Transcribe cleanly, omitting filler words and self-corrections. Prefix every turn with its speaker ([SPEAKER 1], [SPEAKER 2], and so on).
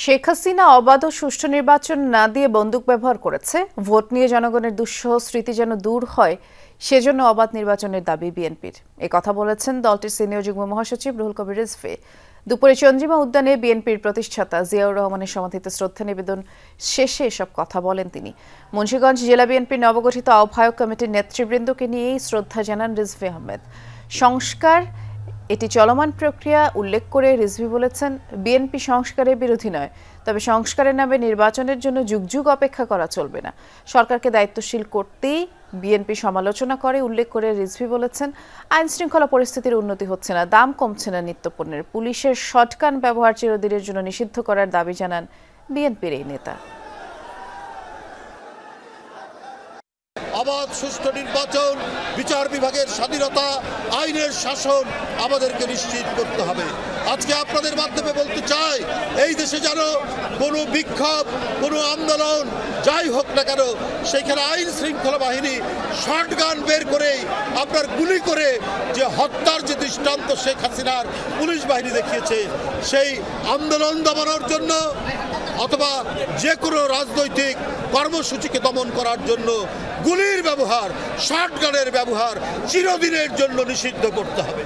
[SPEAKER 1] শেখ হাসিনা অবাধ ও সুষ্ঠু নির্বাচন না দিয়ে বন্দুক ব্যবহার করেছে। ভোট নিয়ে জনগণের দুঃসহ স্মৃতি যেন দূর হয়, সেজন্য অবাধ নির্বাচনের দাবি বিএনপির। কথা বলেছেন দলটির সিনিয়র যুগ্ম মহাসচিব রুহুল কবির রিজভী। দুপুরে চন্দ্রিমা উদ্যানে বিএনপির প্রতিষ্ঠাতা জিয়াউর রহমানের সমাধিতে শ্রদ্ধা নিবেদন শেষে এসব কথা বলেন তিনি। মুন্সিগঞ্জ জেলা বিএনপির নবগঠিত আহ্বায়ক কমিটির নেতৃবৃন্দকে নিয়েই শ্রদ্ধা জানান রিজভী আহমেদ। সংস্কার এটি চলমান প্রক্রিয়া উল্লেখ করে রিজভী বলেছেন, বিএনপি সংস্কারের বিরোধী নয়, তবে সংস্কারের নামে নির্বাচনের জন্য যুগ যুগ অপেক্ষা করা চলবে না। সরকারকে দায়িত্বশীল করতেই বিএনপি সমালোচনা করে উল্লেখ করে রিজভী বলেছেন, আইন শৃঙ্খলা পরিস্থিতির উন্নতি হচ্ছে না, দাম কমছে না নিত্যপণ্যের, পুলিশের শটগান ব্যবহার চিরদিনের জন্য নিষিদ্ধ করার দাবি জানান বিএনপির এই নেতা।
[SPEAKER 2] অবাধ সুষ্ঠু নির্বাচন, বিচার বিভাগের স্বাধীনতা, আইনের শাসন আমাদেরকে নিশ্চিত করতে হবে। আজকে আপনাদের মাধ্যমে বলতে চাই, এই দেশে যেন কোনো বিক্ষোভ, কোনো আন্দোলন যাই হোক না কেন, সেখানে আইন শৃঙ্খলা বাহিনী শটগান বের করেই আপনার গুলি করে যে হত্যার যে দৃষ্টান্ত শেখ হাসিনার পুলিশ বাহিনী দেখিয়েছে, সেই আন্দোলন দমানোর জন্য অথবা যে কোনো রাজনৈতিক কর্মসূচিকে দমন করার জন্য গুলির ব্যবহার, শটগানের ব্যবহার চিরদিনের জন্য নিষিদ্ধ করতে হবে।